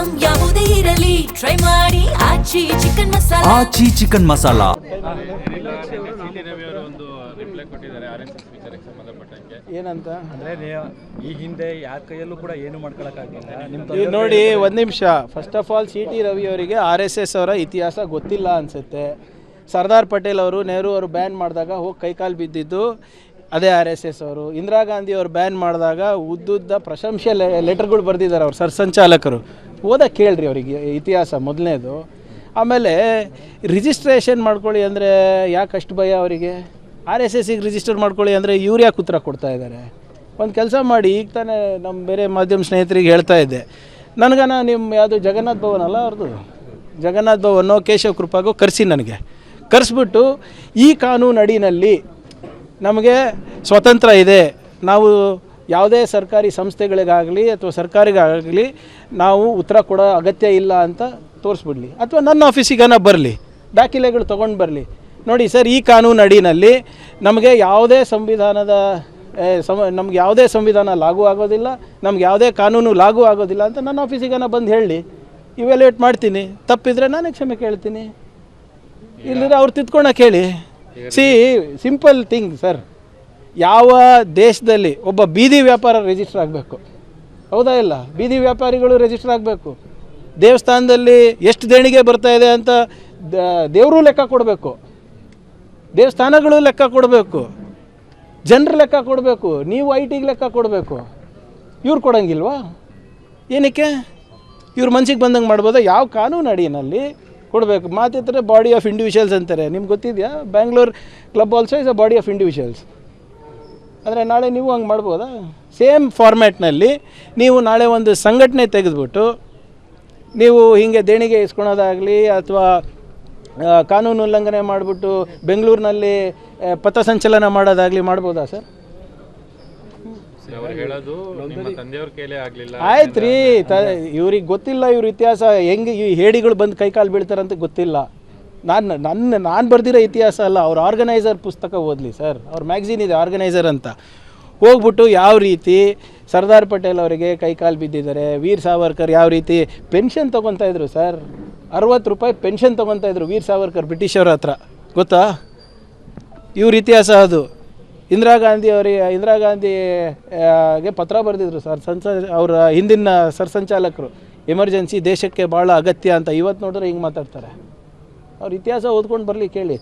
Item ಯಾವುದೇ ಇರಲಿ try ಮಾಡಿ ಆಚಿ ಚಿಕನ್ ಮಸಾಲಾ. ಆಚಿ ಚಿಕನ್ ಮಸಾಲಾ. ಏನಂತ ಅಂದರೆ ಈ ಹಿಂದೆ ಯಾರ ಕೈಯಲ್ಲೂ ಕೂಡ ಏನು ಮಾಡ್ಕೊಳಕ್ಕಾಗಲಿಲ್ಲ. ನೋಡಿ ಒಂದು ನಿಮಿಷ, first of all C T Ravi ಅವರಿಗೆ RSS ಅವರ ಇತಿಹಾಸ ಗೊತ್ತಿಲ್ಲ ಅನಿಸುತ್ತೆ. ಸರ್ದಾರ್ ಪಟೇಲ್ ಅವರು ನೆಹರು ಅವರು ಬ್ಯಾನ್ ಮಾಡಿದಾಗ ಹೋಗಿ ಕೈಕಾಲು ಬಿದ್ದಿದ್ದು ಅದೇ RSS ಅವರು. ಇಂದಿರಾ ಗಾಂಧಿ ಅವರು ಬ್ಯಾನ್ ಮಾಡಿದಾಗ ಉದ್ದುದ್ದ ಪ್ರಶಂಸೆ ಲೆಟರ್ಗಳು ಬರೆದಿದ್ದಾರೆ ಅವ್ರು ಸರ್ಸಂಚಾಲಕರು. ಓದಕ್ಕೆ ಕೇಳ್ರಿ ಅವರಿಗೆ ಇತಿಹಾಸ ಮೊದಲನೇದು. ಆಮೇಲೆ ರಿಜಿಸ್ಟ್ರೇಷನ್ ಮಾಡ್ಕೊಳ್ಳಿ ಅಂದರೆ ಯಾಕೆ ಅಷ್ಟು ಭಯ ಅವರಿಗೆ? RSSಗೆ ರಿಜಿಸ್ಟರ್ ಮಾಡ್ಕೊಳ್ಳಿ ಅಂದರೆ ಇವ್ರು ಯಾಕೆ ಉತ್ತರ ಕೊಡ್ತಾ ಇದ್ದಾರೆ? ಒಂದು ಕೆಲಸ ಮಾಡಿ, ಈಗ ತಾನೇ ನಮ್ಮ ಬೇರೆ ಮಾಧ್ಯಮ ಸ್ನೇಹಿತರಿಗೆ ಹೇಳ್ತಾ ಇದ್ದೆ, ನನಗನ ನಿಮ್ಮ ಯಾವುದು ಜಗನ್ನಾಥ್ ಭವನ್ ಅಲ್ಲ ಅವ್ರದ್ದು, ಜಗನ್ನಾಥ್ ಭವನೋ ಕೇಶವ ಕೃಪಾಗೋ ಕರೆಸಿ, ನನಗೆ ಕರೆಸ್ಬಿಟ್ಟು ಈ ಕಾನೂನು ಅಡಿನಲ್ಲಿ ನಮಗೆ ಸ್ವತಂತ್ರ ಇದೆ, ನಾವು ಯಾವುದೇ ಸರ್ಕಾರಿ ಸಂಸ್ಥೆಗಳಿಗಾಗಲಿ ಅಥವಾ ಸರ್ಕಾರಿಗಾಗಲಿ ನಾವು ಉತ್ತರ ಕೊಡೋ ಅಗತ್ಯ ಇಲ್ಲ ಅಂತ ತೋರಿಸ್ಬಿಡ್ಲಿ, ಅಥವಾ ನನ್ನ ಆಫೀಸಿಗನ ಬರಲಿ, ದಾಖಲೆಗಳು ತೊಗೊಂಡು ಬರಲಿ. ನೋಡಿ ಸರ್, ಈ ಕಾನೂನು ಅಡಿನಲ್ಲಿ ನಮಗೆ ಯಾವುದೇ ಸಂವಿಧಾನದ ನಮ್ಗೆ ಯಾವುದೇ ಸಂವಿಧಾನ ಲಾಗೂ ಆಗೋದಿಲ್ಲ, ನಮ್ಗೆ ಯಾವುದೇ ಕಾನೂನು ಲಾಗೂ ಆಗೋದಿಲ್ಲ ಅಂತ ನನ್ನ ಆಫೀಸಿಗನ ಬಂದು ಹೇಳಿ, ಇವ್ಯಾಲ್ಯೂಯೇಟ್ ಮಾಡ್ತೀನಿ. ತಪ್ಪಿದರೆ ನಾನೇ ಕ್ಷಮೆ ಕೇಳ್ತೀನಿ, ಇಲ್ಲದ್ರೆ ಅವ್ರು ತಿದ್ಕೊಳಕ್ಕೆ ಹೇಳಿ. Simple thing sir. ಯಾವ ದೇಶದಲ್ಲಿ ಒಬ್ಬ ಬೀದಿ ವ್ಯಾಪಾರ ರಿಜಿಸ್ಟರ್ ಆಗಬೇಕು, ಹೌದಾ ಇಲ್ಲ? ಬೀದಿ ವ್ಯಾಪಾರಿಗಳು ರಿಜಿಸ್ಟರ್ ಆಗಬೇಕು. ದೇವಸ್ಥಾನದಲ್ಲಿ ಎಷ್ಟು ದೇಣಿಗೆ ಬರ್ತಾ ಇದೆ ಅಂತ ದೇವರು ಲೆಕ್ಕ ಕೊಡಬೇಕು, ದೇವಸ್ಥಾನಗಳು ಲೆಕ್ಕ ಕೊಡಬೇಕು, ಜನರು ಲೆಕ್ಕ ಕೊಡಬೇಕು, ನೀವು ITಗೆ ಲೆಕ್ಕ ಕೊಡಬೇಕು. ಇವ್ರು ಕೊಡೋಂಗಿಲ್ವಾ? ಏನಕ್ಕೆ? ಇವ್ರ ಮನ್ಸಿಗೆ ಬಂದಂಗೆ ಮಾಡ್ಬೋದಾ? ಯಾವ ಕಾನೂನು ಅಡಿಯಲ್ಲಿ ಕೊಡಬೇಕು? ಮಾತಿದ್ರೆ ಬಾಡಿ ಆಫ್ ಇಂಡಿವಿಜುವಲ್ಸ್ ಅಂತಾರೆ. ನಿಮ್ಗೆ ಗೊತ್ತಿದೆಯಾ? Bangalore club also is a body of individuals. ಅಂದರೆ ನಾಳೆ ನೀವು ಹಂಗೆ ಮಾಡ್ಬೋದಾ? ಸೇಮ್ ಫಾರ್ಮ್ಯಾಟ್ನಲ್ಲಿ ನೀವು ನಾಳೆ ಒಂದು ಸಂಘಟನೆ ತೆಗೆದುಬಿಟ್ಟು ನೀವು ಹೀಗೆ ದೇಣಿಗೆ ಇಸ್ಕೊಳೋದಾಗಲಿ ಅಥವಾ ಕಾನೂನು ಉಲ್ಲಂಘನೆ ಮಾಡಿಬಿಟ್ಟು ಬೆಂಗಳೂರಿನಲ್ಲಿ ಪಥಸಂಚಲನ ಮಾಡೋದಾಗಲಿ ಮಾಡ್ಬೋದಾ ಸರ್? ಆಯ್ತು ರೀ, ಇವ್ರಿಗೆ ಗೊತ್ತಿಲ್ಲ, ಇವ್ರ ಇತಿಹಾಸ ಹೆಂಗೆ ಈ ಹೇಡಿಗಳು ಬಂದು ಕೈಕಾಲು ಬೀಳ್ತಾರಂತ ಗೊತ್ತಿಲ್ಲ. ನಾನು ಬರೆದಿರೋ ಇತಿಹಾಸ ಅಲ್ಲ, ಅವ್ರ ಆರ್ಗನೈಸರ್ ಪುಸ್ತಕ ಓದಲಿ ಸರ್. ಅವ್ರ ಮ್ಯಾಗ್ಝಿನ್ ಇದೆ ಆರ್ಗನೈಸರ್ ಅಂತ, ಹೋಗ್ಬಿಟ್ಟು ಯಾವ ರೀತಿ ಸರ್ದಾರ್ ಪಟೇಲ್ ಅವರಿಗೆ ಕೈಕಾಲು ಬಿದ್ದಿದ್ದಾರೆ, ವೀರ್ ಸಾವರ್ಕರ್ ಯಾವ ರೀತಿ ಪೆನ್ಷನ್ ತೊಗೊತಾ ಇದ್ರು ಸರ್, 60 ರೂಪಾಯಿ ಪೆನ್ಷನ್ ತೊಗೊತಾ ಇದ್ರು ವೀರ್ ಸಾವರ್ಕರ್ ಬ್ರಿಟಿಷವ್ರ ಹತ್ರ, ಗೊತ್ತಾ? ಇವ್ರ ಇತಿಹಾಸ ಅದು. ಇಂದಿರಾ ಗಾಂಧಿಗೆ ಪತ್ರ ಬರೆದಿದ್ರು ಸರ್ ಅವರ ಹಿಂದಿನ ಸರ್ಸಂಚಾಲಕರು, ಎಮರ್ಜೆನ್ಸಿ ದೇಶಕ್ಕೆ ಭಾಳ ಅಗತ್ಯ ಅಂತ. ಇವತ್ತು ನೋಡಿದ್ರೆ ಹಿಂಗೆ ಮಾತಾಡ್ತಾರೆ. ಅವ್ರ ಇತಿಹಾಸ ಓದ್ಕೊಂಡು ಬರಲಿ, ಕೇಳಿ.